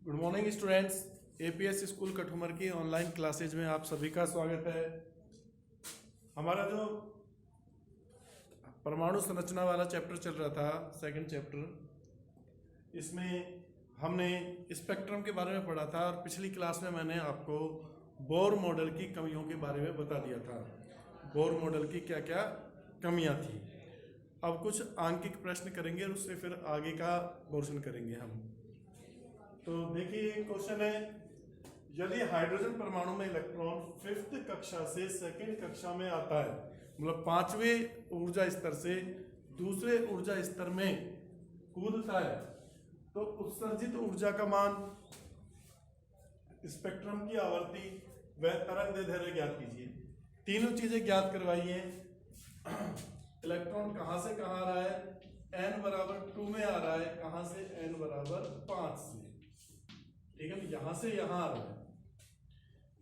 Good morning students. APS school Kathumar की online classes में आप सभी का स्वागत है। हमारा जो परमाणु संरचना वाला चैप्टर चल रहा था, सेकंड चैप्टर, इसमें हमने स्पेक्ट्रम के बारे में पढ़ा था और पिछली क्लास में मैंने आपको बोर मॉडल की कमियों के बारे में बता दिया था। बोर मॉडल की क्या क्या कमियां थी। अब कुछ आंकिक प्रश्न करेंगे और उससे फिर आगे का पोर्शन करेंगे हम। तो देखिए क्वेश्चन है, यदि हाइड्रोजन परमाणु में इलेक्ट्रॉन फिफ्थ कक्षा से सेकंड कक्षा में आता है, मतलब पांचवें ऊर्जा स्तर से दूसरे ऊर्जा स्तर में कूदता है, तो उत्सर्जित ऊर्जा का मान, स्पेक्ट्रम की आवर्ती व तरंग दैर्ध्य ज्ञात कीजिए। तीनों चीजें ज्ञात करवाइए। इलेक्ट्रॉन कहां से कहां आ रहा है, n बराबर 2 में आ रहा है, कहां से, n बराबर 5 से, ठीक है, यहां से यहां आ रहा है,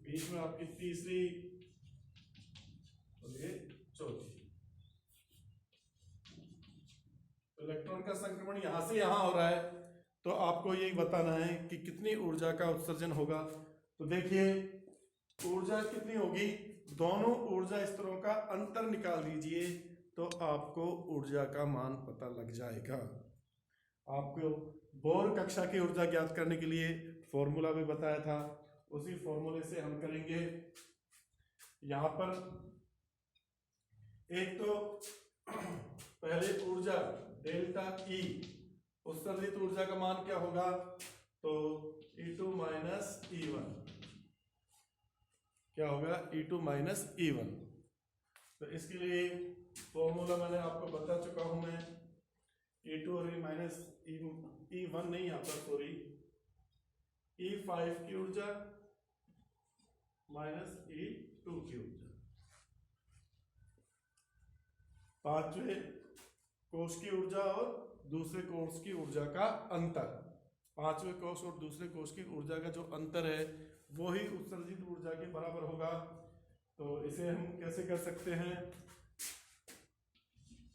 बीच में आपकी तीसरी और ये चौथी। इलेक्ट्रॉन का संक्रमण यहां से यहां हो रहा है, तो आपको यही बताना है कि कितनी ऊर्जा का उत्सर्जन होगा। तो देखिए ऊर्जा कितनी होगी, दोनों ऊर्जा स्तरों का अंतर निकाल दीजिए तो आपको ऊर्जा का मान पता लग जाएगा। आपको बोर कक्षा की ऊर्जा ज्ञात करने के लिए फॉर्मूला भी बताया था, उसी फॉर्मूले से हम करेंगे। यहां पर एक तो पहले ऊर्जा डेल्टा ई, उत्सर्जित ऊर्जा का मान क्या होगा, तो E2 माइनस E1 क्या होगा, E2 माइनस E1। तो इसके लिए फॉर्मूला मैंने आपको बता चुका हूं मैं, E2 और माइनस E1 नहीं, यहाँ पर सॉरी, E5 की ऊर्जा माइनस E2 की ऊर्जा, पांचवें कोष की ऊर्जा और दूसरे कोष की ऊर्जा का अंतर, पांचवें कोष और दूसरे कोष की ऊर्जा का जो अंतर है वो ही उत्सर्जित ऊर्जा के बराबर होगा। तो इसे हम कैसे कर सकते हैं,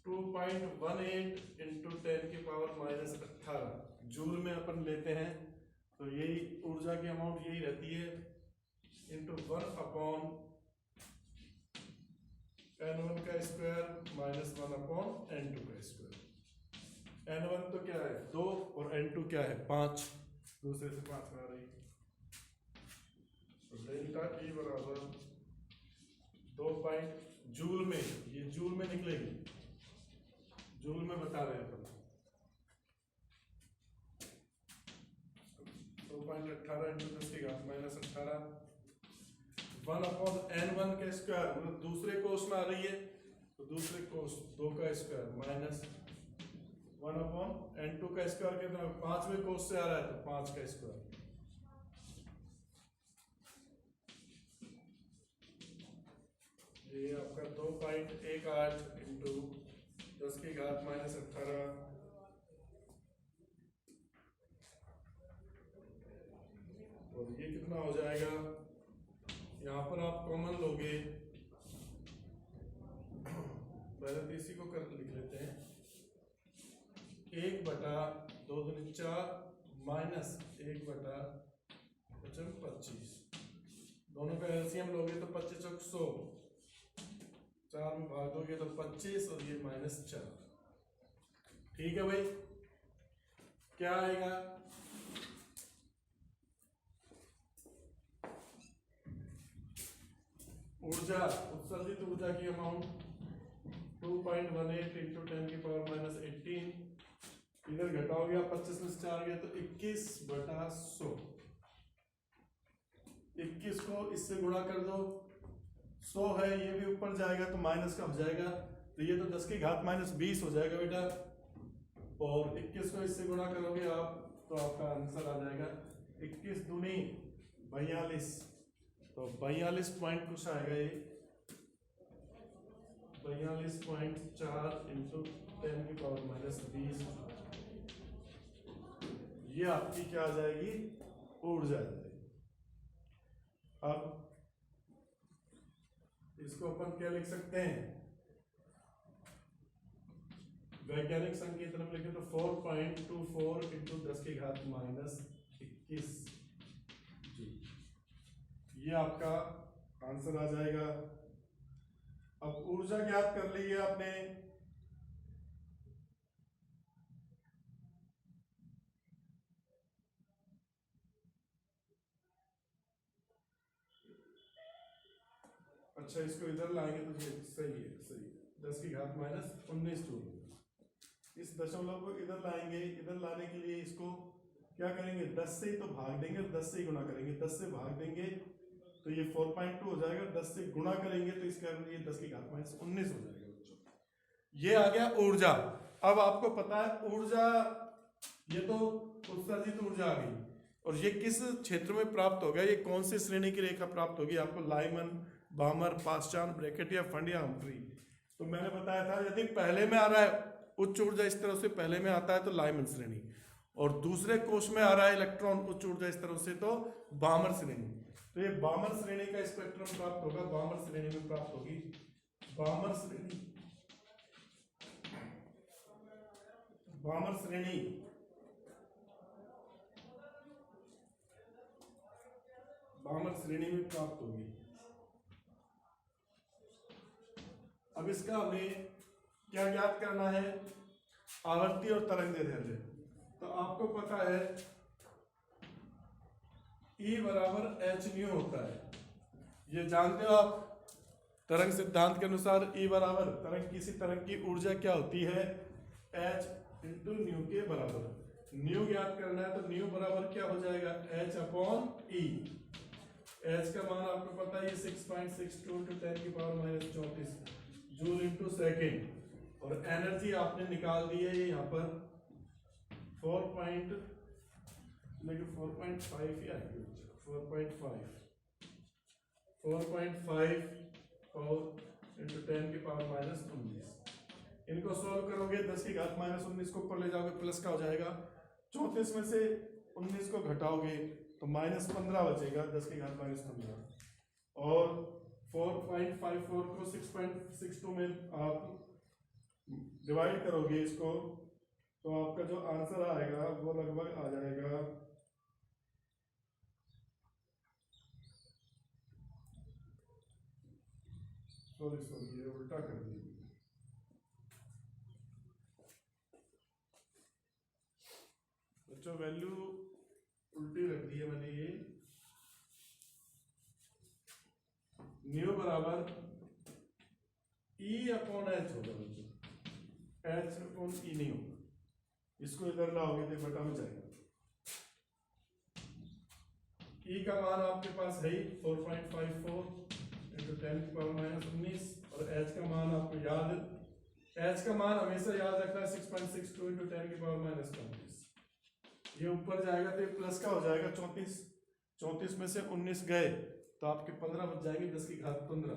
2.18 इंटू 10 की पावर माइनस 18 जूल में अपन लेते हैं, तो यही ऊर्जा की अमाउंट यही रहती है, इंटू 1 अपॉन n1 का स्क्वायर माइनस 1 अपॉन n2 का स्क्वायर। n1 तो क्या है 2 और n2 क्या है 5, दूसरे से 5 में आ रही, तो डेल्टा E बराबर 2 जूल में, ये जूल में निकलेगी, जूल में बता रहे हैं अपन, 2.18 इंटू 10 की घात माइनस 18, 1 अपॉन n1 का स्क्वायर, मतलब दूसरे कोष में आ रही है तो दूसरे कोष 2 का स्क्वायर माइनस 1 अपॉन n2 का स्क्वायर, कितना, पांचवें कोष से आ रहा है तो 5 का स्क्वायर, ये आपका 2.18 इंटू 10 की घात माइनस 18, और ये कितना हो जाएगा, यहाँ पर आप कॉमन लोगे, पहले तो इसी को कर लिख लेते हैं, 1/2 दूनी 4 माइनस 1/25, दोनों का एलसीएम लोगे तो 25 चौक 100, 4 में भाग दोगे तो 25 और ये माइनस 4, ठीक है भाई। क्या आएगा, ऊर्जा, उत्सर्जित ऊर्जा की अमाउंट 2.18 इंटू 10 की पावर माइनस 18, इधर घटाओगे आप 25 में से 4 गया तो 21/100, 21 को इससे गुणा कर दो, 100 है, ये भी ऊपर जाएगा तो माइनस का हो जाएगा, तो ये तो 10 की घात माइनस 20 हो जाएगा बेटा, और 21 को इससे गुणा करोगे आप तो आपका आंसर आ जाएगा 21 दूनी 42, तो 42 पॉइंट कुछ आएगा, ये 42.4 इंटू 10 की पावर माइनस 20, ये आपकी क्या आ जाएगी, ऊर्जा आ जाएगी। अब इसको अपन क्या लिख सकते हैं, वैज्ञानिक संख्या की तरफ लिखे तो 4.24 इंटू 10 की घात माइनस 21 ये आपका आंसर आ जाएगा। अब ऊर्जा ज्ञात कर ली है आपने, अच्छा इसको इधर लाएंगे तो ये सही है, सही है। 10 की घात माइनस 19 जूल। इस दशमलव को इधर लाएंगे, इधर लाने के लिए इसको क्या करेंगे, 10 से ही तो भाग देंगे और 10 से ही गुणा करेंगे। 10 से भाग देंगे तो ये 4.2 हो जाएगा, 10 से गुणा करेंगे तो इसका ये 10 की घात माइनस 19 हो जाएगा बच्चों। ये आ गया ऊर्जा। अब आपको पता है ऊर्जा, ये तो उत्सर्जित ऊर्जा आ गई, और ये किस क्षेत्र में प्राप्त होगा, ये कौन सी श्रेणी की रेखा प्राप्त होगी आपको, लाइमन, बामर, पासचान, ब्रैकेट या फंड या हम्फ्री। तो मैंने बताया था यदि पहले में आ रहा है उच्च ऊर्जा इस तरह से पहले में आता है तो लाइमन श्रेणी, और दूसरे कोष में आ रहा है इलेक्ट्रॉन उच्च ऊर्जा इस तरह से तो बामर श्रेणी। तो ये बामर श्रेणी का स्पेक्ट्रम प्राप्त होगा, बामर श्रेणी में प्राप्त होगी। बामर श्रेणी, बामर श्रेणी बामर श्रेणी में प्राप्त होगी। अब इसका हमें क्या ज्ञात करना है, आवर्ती और तरंग दैर्ध्य। तो आपको पता है E बराबर एच न्यू होता है, ये जानते हो आप। तरंग सिद्धांत के अनुसार E बराबर तरंग, किसी तरंग की ऊर्जा क्या होती है, H इंटू न्यू के बराबर। न्यू ज्ञात करना है तो न्यू बराबर क्या हो जाएगा, H अपॉन E। H का मान आपको पता है 6.62 इंटू 10 की power minus 34 joule into second, और एनर्जी आपने निकाल दी है ये यहाँ पर 4.5 ही आएगी, 4.5 पावर इंटू 10 की पावर माइनस 19। इनको सॉल्व करोगे 10 की घात माइनस 19 को ऊपर ले जाओगे प्लस का हो जाएगा, 34 में से 19 को घटाओगे तो माइनस 15 बचेगा, 10 की घात माइनस 15। और 4.54 को 6.62 में आप डिवाइड करोगे इसको, तो आपका जो आंसर आएगा वो लगभग आ जाएगा सॉरी ये उल्टा कर दिया बच्चों, वैल्यू उल्टी रख दी है मैंने। ये न्यू बराबर E अपॉन एच होगा बच्चों, एच अपॉन ई नहीं होगा। इसको इधर लाओगे तो बटा में जाएगा। E का मान आपके पास है 4.54 इंटू 10 की पावर माइनस 19, और H का मान आपको याद, H का मान हमेशा याद रखना है 6.62 इंटू 10 की पावर माइनस 35। ये ऊपर जाएगा तो ये प्लस का हो जाएगा 34, 34 में से 19 गए तो आपके 15 बच जाएंगे, 10 की घात 15।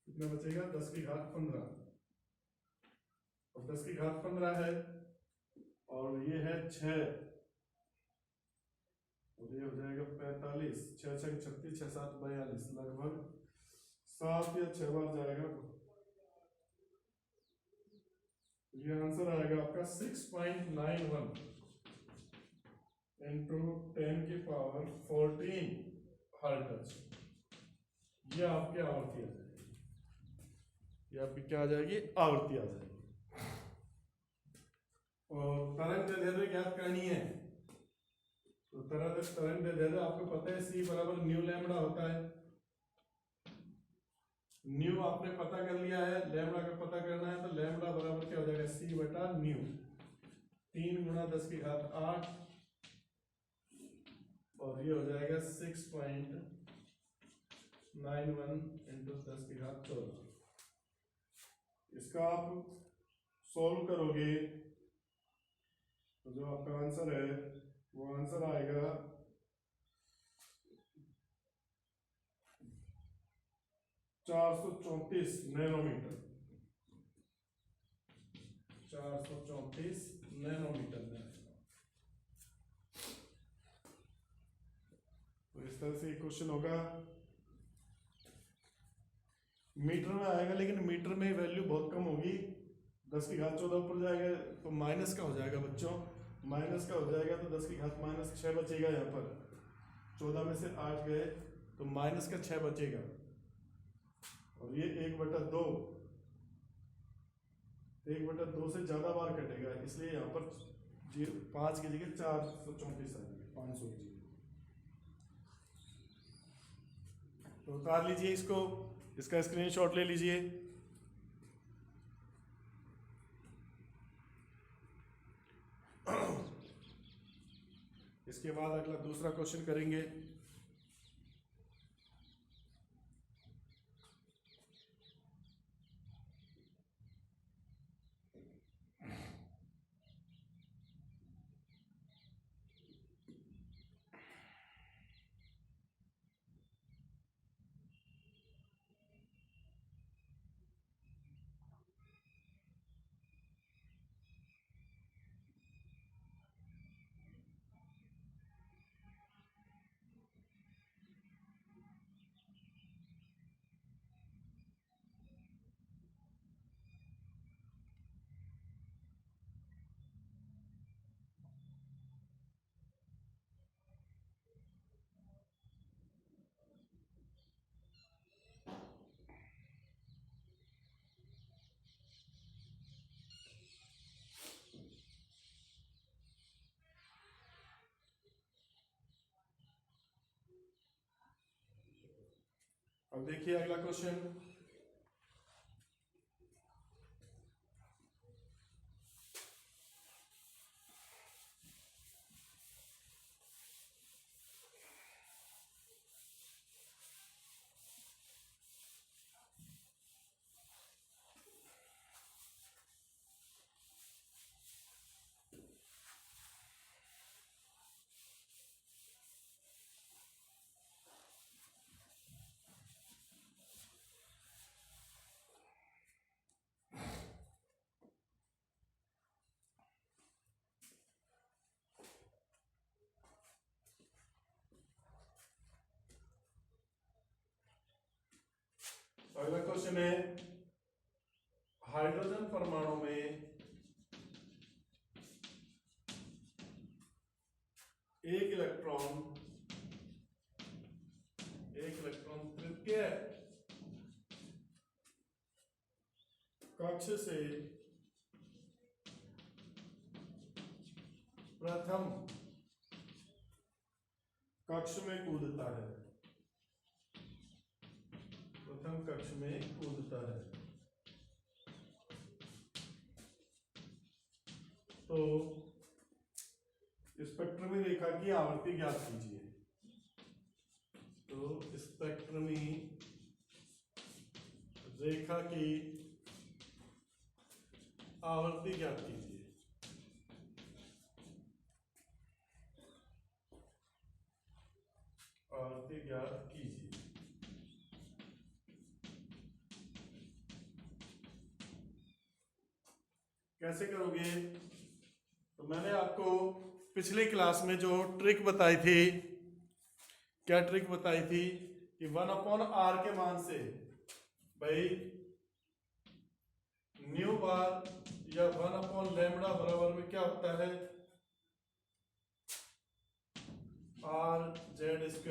कितना बचेगा, 10 की घात 15, और 10 की घात 15 है, और ये है 6, और ये हो जाएगा 45, 6 6 36, 6 7 42, लगभग 7 या 6 बार जाएगा। ये आंसर आएगा आपका 6.91 इंटू 10 की पावर 14 हर्ट्ज। ये आपकी आवृत्ति आ जाएगी, ये आपकी क्या आ जाएगी, आवृत्ति आ जाएगी। और तरंग दैर्ध्य ज्ञात करनी है, तो तरंग दैर्ध्य आपको पता है C बराबर न्यू लैम्बडा होता है। न्यू आपने पता कर लिया है, लैम्बडा का पता करना है तो लैम्बडा बराबर क्या हो जाएगा, C बटा न्यू, 3 गुणा 10 की घात 8, और ये हो जाएगा 6.91 इंटू 10 की घात 14। इसका आप सॉल्व करोगे तो जो आपका आंसर है वो आंसर आएगा 434 नैनोमीटर, 434 नैनोमीटर में। तो इस तरह से क्वेश्चन होगा, मीटर में आएगा लेकिन मीटर में वैल्यू बहुत कम होगी, 10 की घात 14 ऊपर जाएगा तो माइनस का हो जाएगा बच्चों, माइनस का हो जाएगा तो 10 की घात माइनस 6 बचेगा। यहाँ पर 14 में से 8 गए तो माइनस का 6 बचेगा, और ये 1/2, 1/2 से ज्यादा बार कटेगा, इसलिए यहाँ पर 5 की जगह 434 आ जाएगा, 500 की जगह। तो उतार लीजिए इसको, इसका स्क्रीनशॉट ले लीजिए। इसके बाद अगला दूसरा क्वेश्चन करेंगे। अब देखिए अगला क्वेश्चन। अगला क्वेश्चन है, हाइड्रोजन परमाणु में एक इलेक्ट्रॉन तृतीय कक्ष से प्रथम कक्ष में कूदता है, प्रथम कक्ष में कूदता है। तो स्पेक्ट्रमी रेखा की आवर्ती ज्ञात कीजिए। तो स्पेक्ट्रमी रेखा की आवर्ती ज्ञात कीजिए। आवर्ती ज्ञात कीजिए। कैसे करोगे? तो मैंने आपको पिछली क्लास में जो ट्रिक बताई थी, क्या ट्रिक बताई थी कि 1/r के मान से भाई न्यू बार या 1/λ बराबर में क्या होता है, r(z²)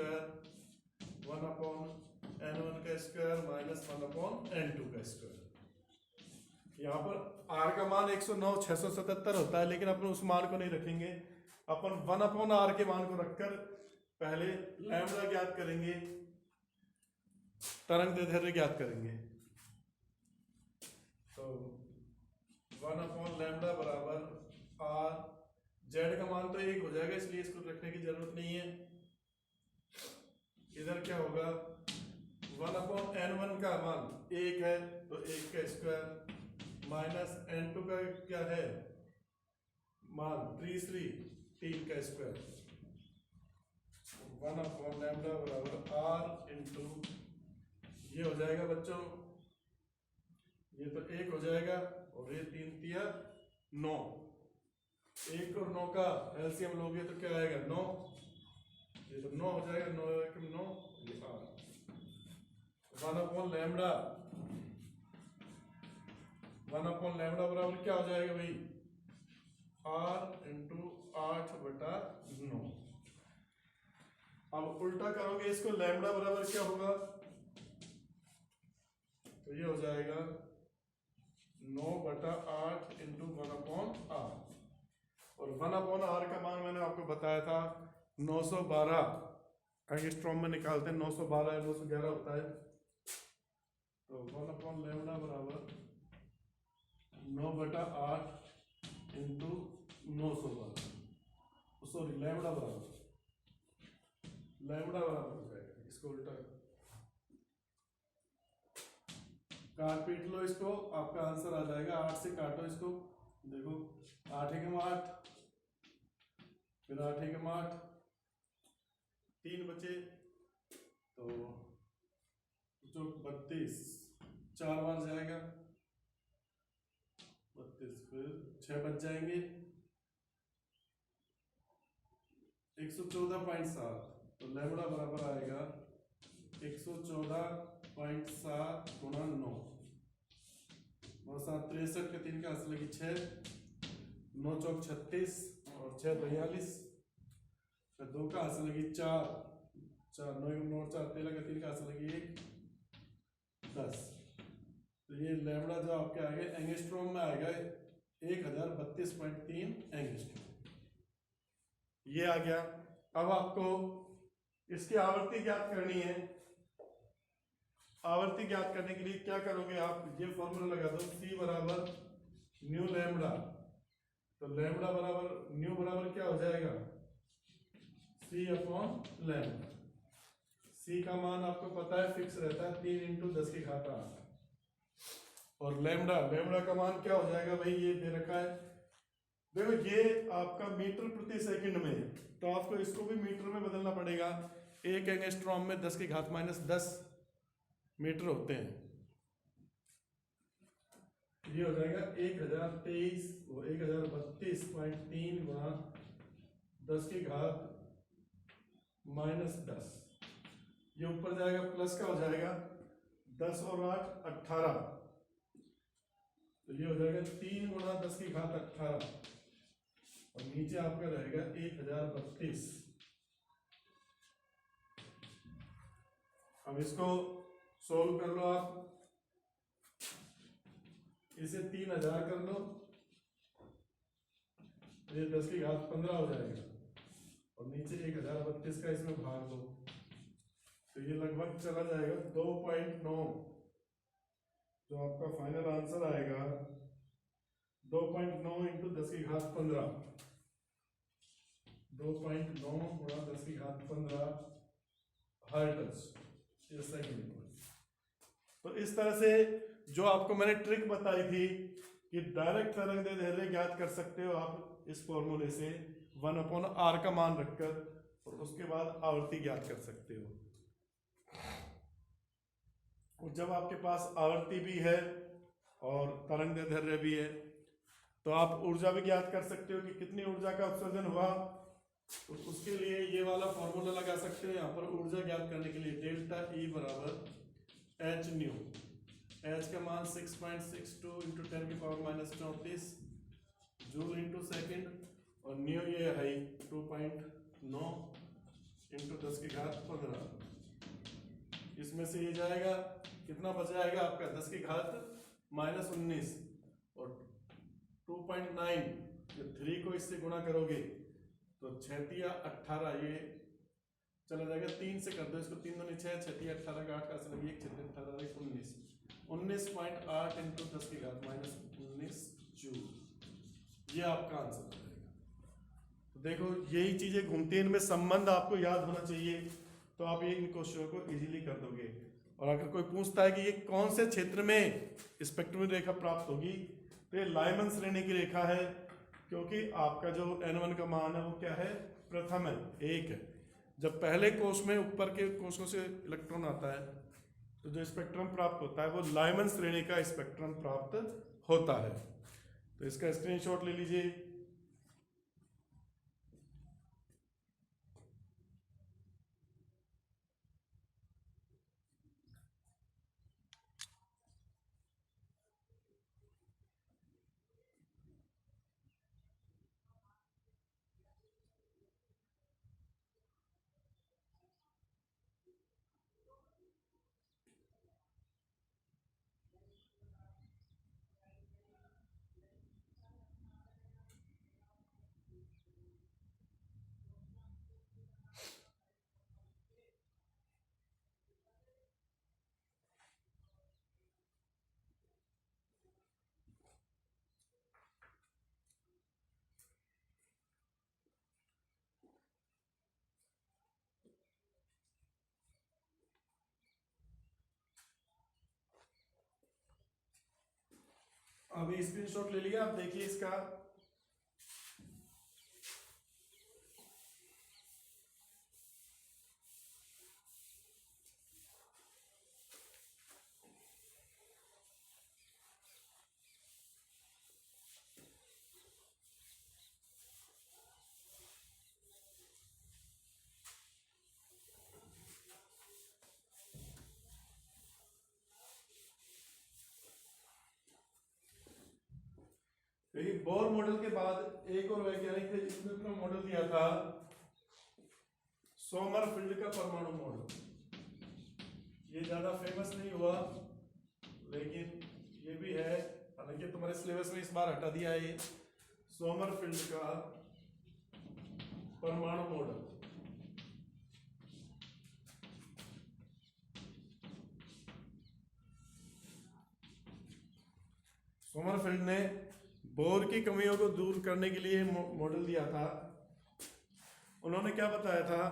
1/n1 का स्क्वायर माइनस 1/n2 का स्क्वायर। यहाँ पर r का मान 109 677 होता है, लेकिन अपन उस मान को नहीं रखेंगे। अपन 1/r के मान को रखकर पहले लैम्डा ज्ञात करेंगे, तरंग दैर्ध्य ज्ञात करेंगे। तो 1/λ बराबर r, z का मान तो 1 हो जाएगा, इसलिए इसको रखने की जरूरत नहीं है। इधर क्या होगा, 1/n1 का मान 1 है, तो 1 का स्क्वायर माइनस n2 का क्या है मान 3 का स्क्वायर। 1/λ बराबर r इंटू, ये हो जाएगा बच्चों, ये तो 1 हो जाएगा, और ये 3 × 9, 1 और 9 का एलसीएम लोगे तो क्या आएगा 9, ये तो 9 हो जाएगा, 9 × 9 ये r। 1/λ बराबर क्या हो जाएगा भाई, r इंटू 8/9। अब उल्टा करोगे इसको, लैम्डा बराबर क्या होगा, तो ये हो जाएगा 9/8 इंटू 1/r। और 1/r का मान मैंने आपको बताया था 912 एंगस्ट्रॉम में निकालते हैं, 912 या 911 होता है। तो 1/λ बराबर 9/8 इंटू 912, सॉरी लैम्डा बराबर हो जाएगा। इसको उल्टा काट पीट लो इसको, आपका आंसर आ जाएगा। 8 से काटो इसको, देखो 8 एकम 8, फिर 8 एकम 8, 3 बचे तो जो 32 4 बार जाएगा 32, फिर 6 बच जाएंगे 114.7, तो लैम्डा बराबर आएगा 114.7 गुणा 9, 9 7 63 के 3 का असर लगी 6, 9 चौक 36 और 6 42, फिर 2 का असर लगी 4, 4 9 9 4 13 का 3 का असर लगी 1 10। तो ये लैम्डा जो आपके आएगा एंगस्ट्रॉम में आएगा 1032.3 एंगस्ट्रॉम, ये आ गया। अब आपको इसकी आवर्ती ज्ञात करनी है। आवर्ती ज्ञात करने के लिए क्या करोगे आप, ये फॉर्मूला लगा दो, C बराबर न्यू लैम्डा। तो लैम्डा बराबर न्यू बराबर क्या हो जाएगा, C अपॉन लैम्डा। C का मान आपको पता है फिक्स रहता है 3 इंटू 10 की घात 8, और लैम्डा का मान क्या हो जाएगा भाई, ये दे रखा है। देखो ये आपका मीटर प्रति सेकंड में है, तो आपको इसको भी मीटर में बदलना पड़ेगा। 1 एंगस्ट्रॉम में 10 की घात -10 मीटर होते हैं। ये हो जाएगा 1032.3 गुणा 10 की घात -10। ये ऊपर जाएगा प्लस का हो जाएगा 10 और 8 18, तो ये हो जाएगा 3 गुणा 10 की घात 18, और नीचे आपका रहेगा 1032। अब इसको सोल्व कर लो आप, इसे 3000 कर लो, ये 10 की घात 15 हो जाएगा, और नीचे 1032 का इसमें भाग दो, तो ये लगभग चला जाएगा 2.9। जो आपका फाइनल आंसर आएगा 2.9 इंटू 10 की घात 15, 2.9 गुणा 10 की घात 15 हर्ट्ज, ये सेकंड। तो इस तरह से जो आपको मैंने ट्रिक बताई थी कि डायरेक्ट तरंग दैर्ध्य ज्ञात कर सकते हो आप इस फॉर्मूले से 1/r का मान रखकर, और उसके बाद आवर्ती ज्ञात कर सकते हो। और जब आपके पास आवर्ती भी है और तरंग दैर्ध्य भी है, तो आप ऊर्जा भी ज्ञात कर सकते हो कि कितनी ऊर्जा का उत्सर्जन हुआ। तो उसके लिए ये वाला फॉर्मूला लगा सकते हो यहाँ पर ऊर्जा ज्ञात करने के लिए, डेल्टा E बराबर H न्यू। H का मान 6.62 इंटू 10 की पावर -34 जूल इंटू सेकेंड, और न्यू ये है 2.9 इंटू 10 की घात 15। इसमें से ये जाएगा, कितना बच जाएगा आपका 10 की घात -19, और 2.9 3 को इससे गुणा करोगे तो 6 या 18, ये चला जाएगा 3 से कर दो इसको, 3 दूनी 6, 6 18 का 8 का असर लगी 1 6 18 19, 19.8 इंटू 10 की घात -19 जूल, ये आपका आंसर हो जाएगा। तो देखो यही चीजें घूमती हैं, इनमें संबंध आपको याद होना चाहिए, तो आप ये इन क्वेश्चनों को इजीली कर दोगे। और अगर कोई पूछता है कि ये कौन से क्षेत्र में स्पेक्ट्रम रेखा प्राप्त होगी, तो ये लाइमन श्रेणी की रेखा है, क्योंकि आपका जो n1 का मान है वो क्या है, प्रथम है, 1 है। जब पहले कोष में ऊपर के कोषों से इलेक्ट्रॉन आता है, तो जो स्पेक्ट्रम प्राप्त होता है वो लाइमन श्रेणी का स्पेक्ट्रम प्राप्त होता है। तो इसका स्क्रीनशॉट ले लीजिए। अभी स्क्रीनशॉट ले लिया, आप देखिए इसका। बोर मॉडल के बाद एक और वैज्ञानिक थे जिसने अपना मॉडल दिया था सोमरफील्ड का परमाणु मॉडल। ये ज्यादा फेमस नहीं हुआ, लेकिन ये भी है, हालांकि तुम्हारे सिलेबस में इस बार हटा दिया है ये सोमरफील्ड का परमाणु मॉडल। सोमरफील्ड ने बोर की कमियों को दूर करने के लिए मॉडल दिया था। उन्होंने क्या बताया था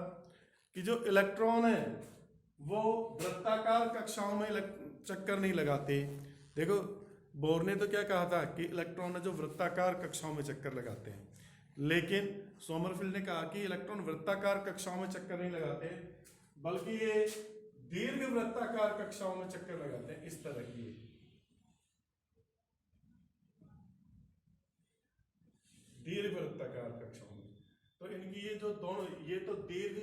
कि जो इलेक्ट्रॉन है वो वृत्ताकार कक्षाओं में चक्कर नहीं लगाते। देखो, बोर ने तो क्या कहा था कि इलेक्ट्रॉन है जो वृत्ताकार कक्षाओं में चक्कर लगाते हैं, लेकिन सोमरफील्ड ने कहा कि इलेक्ट्रॉन वृत्ताकार कक्षाओं में चक्कर नहीं लगाते, बल्कि ये दीर्घ वृत्ताकार कक्षाओं में चक्कर लगाते हैं, इस तरह की दीर्घ वृत्ताकार कक्षाओं में। तो इनकी ये जो दोनों, ये तो दीर्घ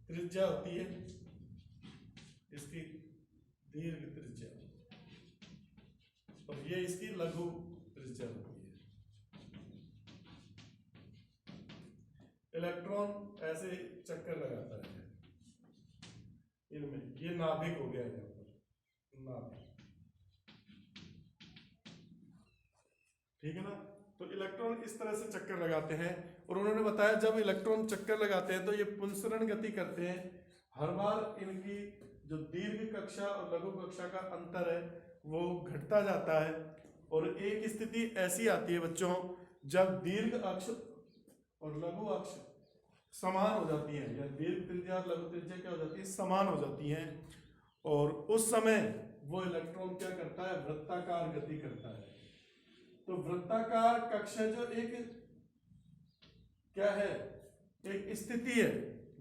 त्रिज्या होती है, इसकी दीर्घ त्रिज्या, और ये इसकी लघु त्रिज्या होती है। इलेक्ट्रॉन ऐसे चक्कर लगाता है इनमें, ये नाभिक हो गया यहाँ पर, नाभिक, ठीक है ना। तो इलेक्ट्रॉन इस तरह से चक्कर लगाते हैं, और उन्होंने बताया जब इलेक्ट्रॉन चक्कर लगाते हैं तो ये पुंसरण गति करते हैं। हर बार इनकी जो दीर्घ कक्षा और लघु कक्षा का अंतर है वो घटता जाता है, और एक स्थिति ऐसी आती है बच्चों जब दीर्घ अक्ष और लघु अक्ष समान हो जाती हैं, या दीर्घ त्रिज्या और लघु त्रिज्या क्या हो जाती है, समान हो जाती हैं, और उस समय वो इलेक्ट्रॉन क्या करता है, वृत्ताकार गति करता है। तो वृत्ताकार कक्षा जो एक क्या है, एक स्थिति है।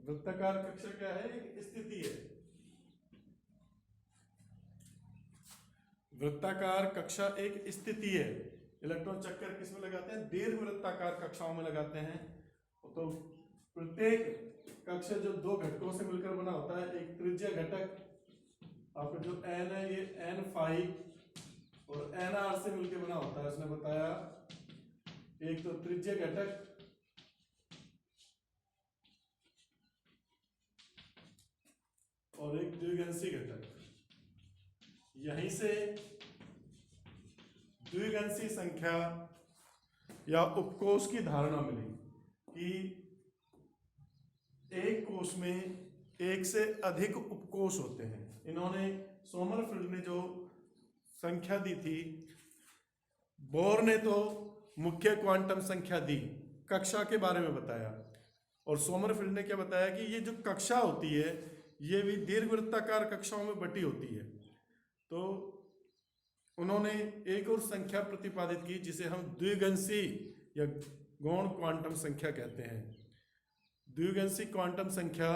वृत्ताकार कक्षा क्या है, एक स्थिति है। वृत्ताकार कक्षा एक स्थिति है। इलेक्ट्रॉन चक्कर किस में लगाते हैं, दीर्घ वृत्ताकार कक्षाओं में लगाते हैं। तो प्रत्येक कक्षा जो दो घटकों से मिलकर बना होता है, एक त्रिज्या घटक, आपका जो n है ये n फाई और nr से मिलकर बना होता है, उसने बताया। एक तो त्रिज्या घटक और एक द्विगंशी घटक। यहीं से द्विगंशी संख्या या उपकोष की धारणा मिली कि एक कोष में एक से अधिक उपकोष होते हैं। इन्होंने, सोमरफील्ड ने जो संख्या दी थी, बोर ने तो मुख्य क्वांटम संख्या दी, कक्षा के बारे में बताया, और सोमरफील्ड ने क्या बताया कि ये जो कक्षा होती है ये भी दीर्घवृत्ताकार कक्षाओं में बटी होती है। तो उन्होंने एक और संख्या प्रतिपादित की जिसे हम द्विगंशी या गौण क्वांटम संख्या कहते हैं। द्विगंशी क्वांटम संख्या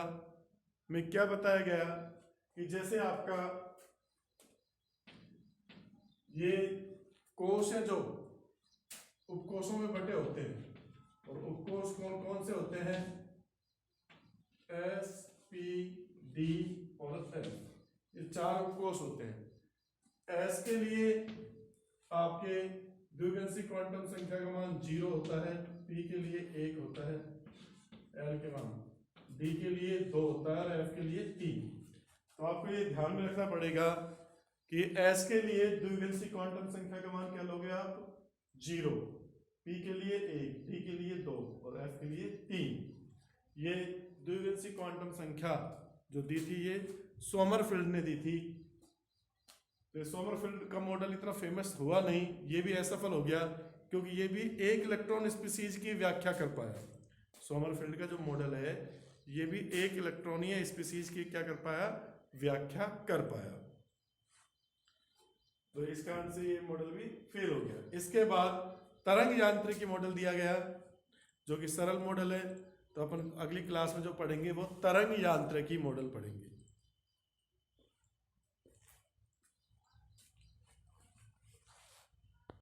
में क्या बताया गया कि जैसे आपका ये कोष है जो उपकोषों में बटे होते हैं, और उपकोष कौन कौन से होते हैं, S, P, D और F, ये चार उपकोष होते हैं। S के लिए आपके द्विगंशी क्वांटम संख्या का मान 0 होता है, P के लिए 1 होता है, L के मान, D के लिए 2 होता है और F के लिए 3। तो आपको ये ध्यान में रखना पड़ेगा कि S के लिए द्विगंशी क्वांटम संख्या का मान क्या लोगे आप, 0, P के लिए 1, D के लिए 2 और F के लिए 3। ये द्विगंशी क्वांटम संख्या जो दी थी ये सोमरफील्ड ने दी थी। तो सोमरफील्ड का मॉडल इतना फेमस हुआ नहीं, ये भी असफल हो गया क्योंकि ये भी एक इलेक्ट्रॉन स्पीसीज की व्याख्या कर पाया। सोमरफील्ड का जो मॉडल है ये भी एक इलेक्ट्रॉनीय स्पीसीज की क्या कर पाया, व्याख्या कर पाया। तो इस कारण से ये मॉडल भी फेल हो गया। इसके बाद तरंग यांत्रिकी मॉडल दिया गया, जो कि सरल मॉडल है। तो अपन अगली क्लास में जो पढ़ेंगे वो तरंग यांत्रिकी मॉडल पढ़ेंगे।